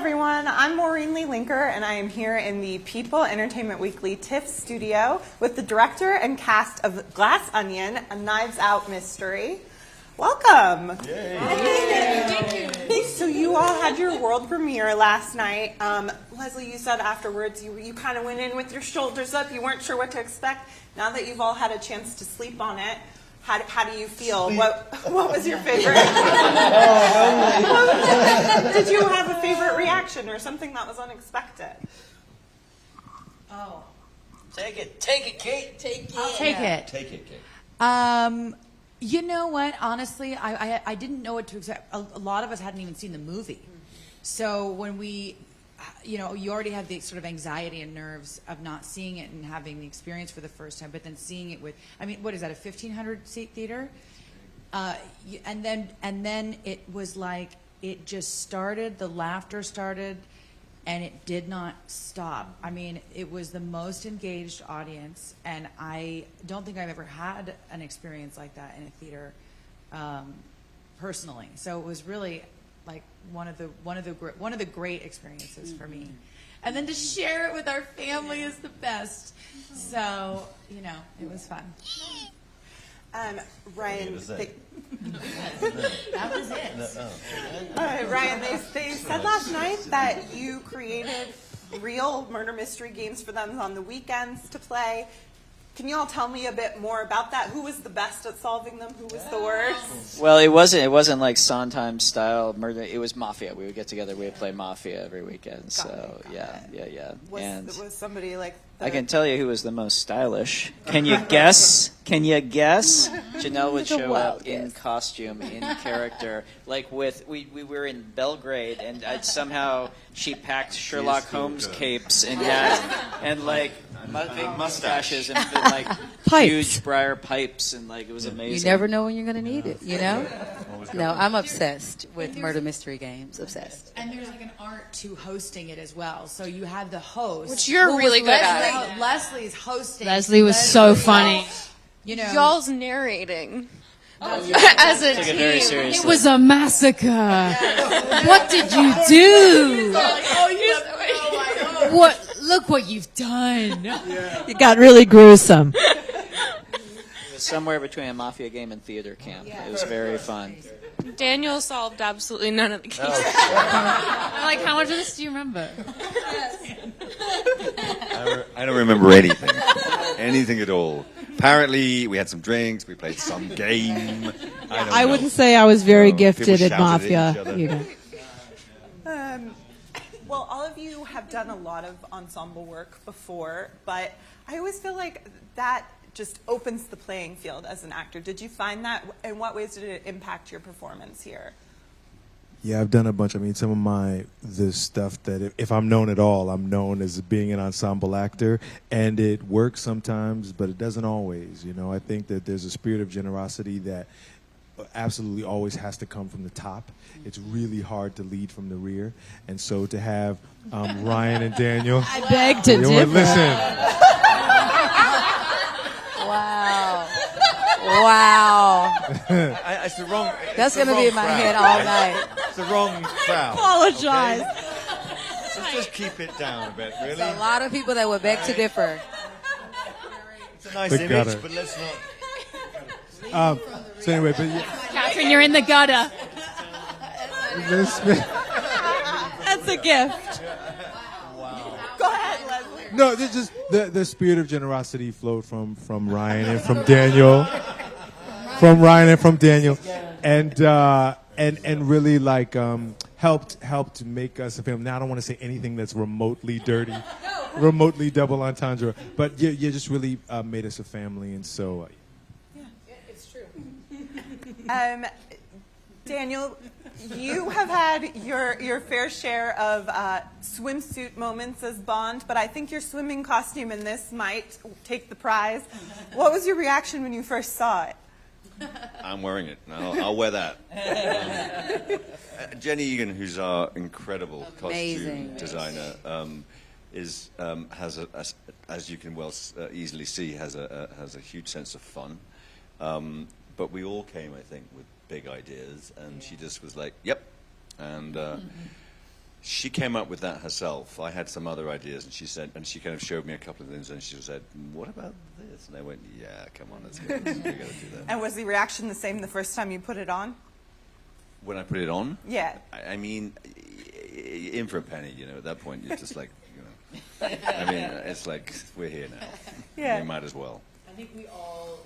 everyone. I'm Maureen Lee Linker, and I am here in the People Entertainment Weekly TIFF studio with the director and cast of Glass Onion, a Knives Out mystery. Welcome. Yay. Thank you. So you all had your world premiere last night. Leslie, you said afterwards you kind of went in with your shoulders up. You weren't sure what to expect. Now that you've all had a chance to sleep on it, how do you feel? What was your favorite? Did you have a favorite reaction or something that was unexpected? Oh. Take it, Kate. I'll take it. Take it, Kate. You know what? Honestly, I didn't know what to expect. A lot of us hadn't even seen the movie. So when we, you already have the sort of anxiety and nerves of not seeing it and having the experience for the first time, but then seeing it with, what is that, a 1,500 seat theater? And then it was like, it just started, the laughter started, and it did not stop. It was the most engaged audience, and I don't think I've ever had an experience like that in a theater, personally. So it was really like one of the great experiences for me. And then to share it with our family is the best. So it was fun. Ryan, That was it. Ryan, they said last night that you created real murder mystery games for them on the weekends to play. Can you all tell me a bit more about that? Who was the best at solving them? Who was the worst? Well, it wasn't like Sondheim style murder. It was Mafia. We would get together. We would play Mafia every weekend. So yeah. Was somebody like? I can tell you who was the most stylish. Can you guess? Janelle would show up in costume, in character. Like we were in Belgrade, and somehow she packed Sherlock Holmes capes and like big mustaches and like huge briar pipes, and like it was amazing. You never know when you're going to need it, No, I'm obsessed with murder mystery games. Obsessed. And there's like an art to hosting it as well. So you have the host, which you're really good at. Leslie's hosting. Leslie was so funny. Y'all's narrating. As a Took team. it very seriously. It was a massacre. What did you do? What? Look what you've done. It got really gruesome. It was somewhere between a Mafia game and theater camp. It was very fun. Daniel solved absolutely none of the cases. I'm like, how much of this do you remember? I don't remember anything at all. Apparently, we had some drinks, we played some game. I wouldn't say I was very gifted people at shouted at Mafia each either. Well, all of you have done a lot of ensemble work before, but I always feel like that just opens the playing field as an actor. Did you find that? In what ways did it impact your performance here? Yeah, I've done a bunch. Some of the stuff that if I'm known at all, I'm known as being an ensemble actor, and it works sometimes, but it doesn't always. I think that there's a spirit of generosity that absolutely always has to come from the top. It's really hard to lead from the rear, and so to have Ryan and Daniel, I beg to differ. Listen. Wow. It's the wrong. That's going to be in my head all night. It's the wrong crowd. Apologize. Okay? So just keep it down a bit, really. There's a lot of people that would beg to differ. It's a nice The image, gutter. but let's not. So anyway, but Catherine, you're in the gutter. That's a gift. Go ahead, Leslie. no, there's just the spirit of generosity flowed from Ryan and from Daniel, and really like helped make us a family. Now I don't want to say anything that's remotely dirty, remotely double entendre, but you just really made us a family, and so. It's true. Daniel, you have had your fair share of swimsuit moments as Bond, but I think your swimming costume in this might take the prize. What was your reaction when you first saw it? I'm wearing it. I'll wear that. Jenny Egan, who's our incredible costume designer, has as you can easily see, has a huge sense of fun. But we all came, I think, with big ideas, and she just was like, "Yep," and she came up with that herself. I had some other ideas, and she kind of showed me a couple of things, and she said, "What about this?" And I went, "Yeah, come on, we got to do that." And was the reaction the same the first time you put it on? When I put it on, Yeah. I mean, in for a penny, at that point, you're just like, I mean, it's like, we're here now. Yeah. We might as well. I think we all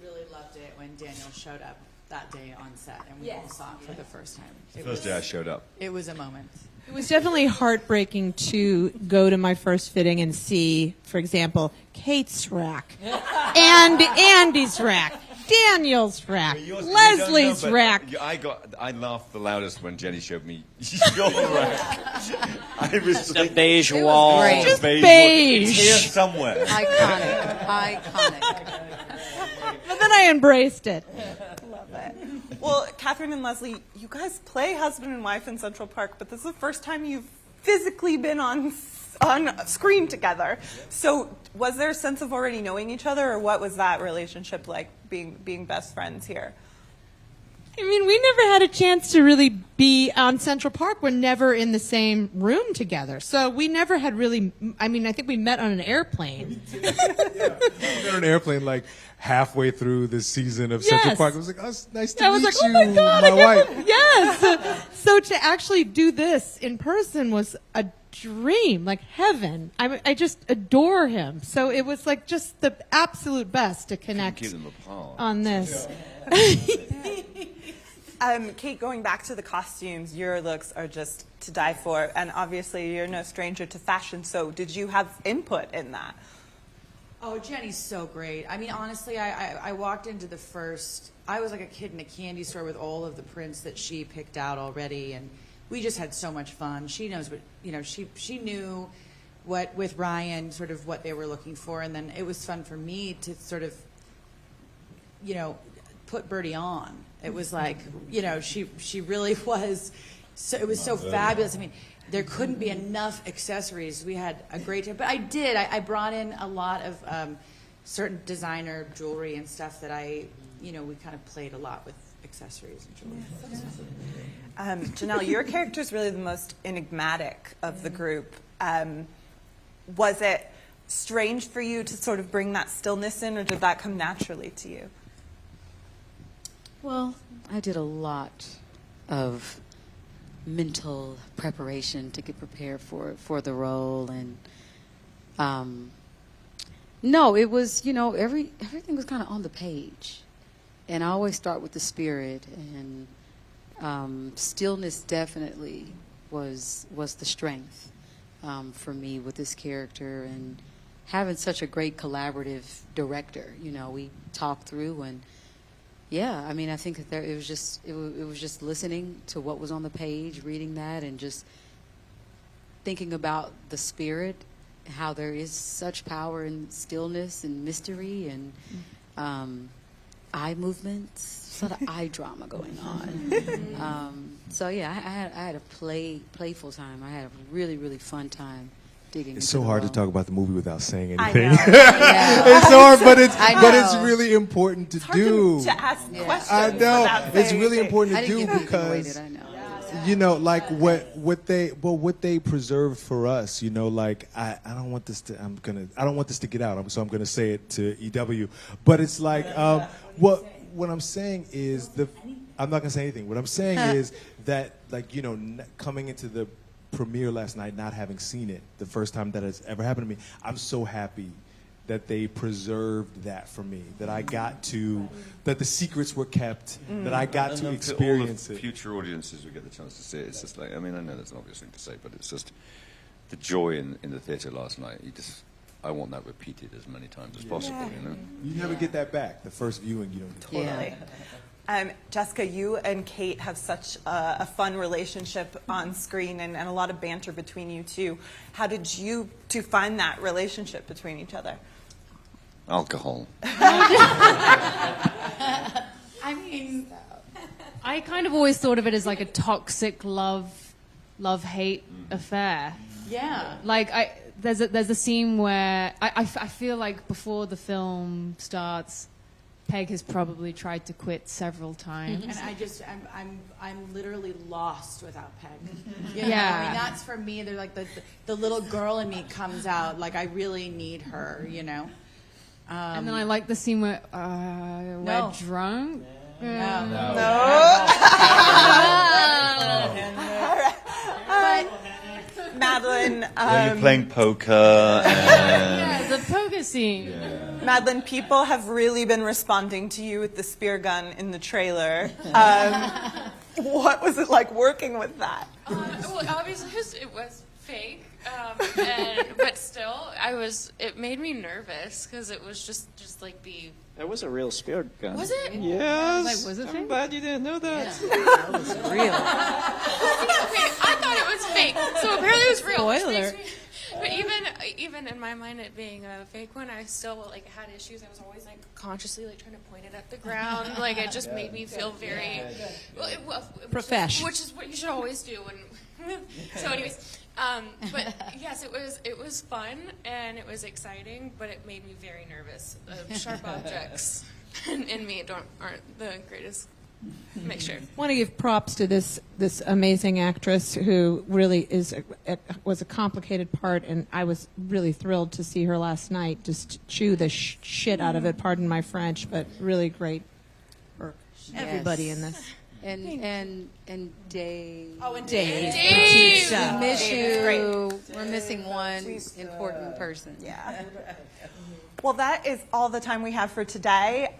really loved it when Daniel showed up that day on set, and we all saw it for the first time. First day I showed up. It was a moment. It was definitely heartbreaking to go to my first fitting and see, for example, Kate's rack, and Andy's rack, Daniel's rack, Leslie's rack. I laughed the loudest when Jenny showed me your rack. I was The beige wall. great. Just It's beige. here somewhere. Iconic. But then I embraced it. Love it. Well, Catherine and Leslie, you guys play husband and wife in Central Park, but this is the first time you've physically been on screen together. So was there a sense of already knowing each other, or what was that relationship like, being best friends here? I mean, we never had a chance to really be on Central Park. We're never in the same room together. So we never had really, I mean, I think we met on an airplane. We were on an airplane like halfway through this season of Central Yes. Park. I was like, "Oh, it's nice to I was meet like, you, oh my God, my wife." Yes. So to actually do this in person was a dream, like heaven. I just adore him. So it was like just the absolute best to connect Keep them apart. on this. Kate, going back to the costumes, your looks are just to die for, and obviously you're no stranger to fashion, so did you have input in that? Oh, Jenny's so great. I mean, honestly, I walked into the first, I was like a kid in a candy store with all of the prints that she picked out already, and we just had so much fun. She knows what, she knew what, with Ryan, sort of what they were looking for, and then it was fun for me to sort of, put Birdie on. It was like, she really was, so it was so fabulous. I mean, there couldn't be enough accessories. We had a great time. But I brought in a lot of certain designer jewelry and stuff that we kind of played a lot with accessories and jewelry. Janelle, your character is really the most enigmatic of the group. Was it strange for you to sort of bring that stillness in, or did that come naturally to you? Well, I did a lot of mental preparation to get prepared for the role, and no, it was everything was kind of on the page, and I always start with the spirit, and stillness definitely was the strength for me with this character, and having such a great collaborative director. We talked through, and yeah, I mean, I think that it was just listening to what was on the page, reading that, and just thinking about the spirit, how there is such power in stillness and mystery and eye movements, a lot of eye drama going on. So yeah, I had a playful time. I had a really, really fun time digging. It's into so the hard to role. talk about the movie without saying I anything. know. Yeah. It's hard, but it's know. really important to It's hard do. to ask questions. I know without it's saying really anything. important I to didn't do give anything away, because did I know? like what they preserved for us. Like I don't want this to I don't want this to get out. So I'm gonna say it to EW. But it's like what I'm saying is I'm not gonna say anything. What I'm saying is that coming into the premiere last night, not having seen it, the first time that has ever happened to me, I'm so happy that they preserved that for me, that I got to, that the secrets were kept, that I got to experience all the it. future audiences who get the chance to see it. It's just like, I mean, I know that's an obvious thing to say, but it's just the joy in the theatre last night. I want that repeated as many times as possible. You never get that back. The first viewing, you don't get that. Totally. Jessica, you and Kate have such a fun relationship on screen and a lot of banter between you two. How did you two find that relationship between each other? Alcohol. I mean, I kind of always thought of it as like a toxic love-hate affair. Yeah. Like there's a scene where I feel like before the film starts, Peg has probably tried to quit several times. And I'm literally lost without Peg. You know? Yeah. I mean, that's for me. They're like the little girl in me comes out. Like I really need her. You know. And then I like the scene where we're drunk. Madeline, You're playing poker. Yeah, the poker scene. Madeline, people have really been responding to you with the spear gun in the trailer. What was it like working with that? Well, obviously it was fake, but still, it made me nervous because it was just like That was a real spear gun. Was it? Yes. Like, was it I'm fake? glad you didn't know that. That was real. Okay, I thought it was fake, so apparently it was real. which Spoiler. makes me- But even in my mind, it being a fake one, I still like had issues. I was always like consciously like trying to point it at the ground. Like it just made me feel very Profesh. which is what you should always do when. So, anyways, but yes, it was fun and it was exciting, but it made me very nervous. Sharp objects in me aren't the greatest. Make sure. Want to give props to this amazing actress who really was a complicated part, and I was really thrilled to see her last night just chew the shit out of it. Pardon my French, but really great for everybody in this. And Dave. Oh, and Dave. Dave! We miss Dave you. is great. We're missing one important person. Yeah. Well, that is all the time we have for today.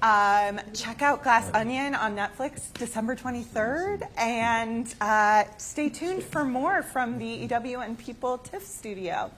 Check out Glass Onion on Netflix December 23rd, and stay tuned for more from the EW and People TIFF studio.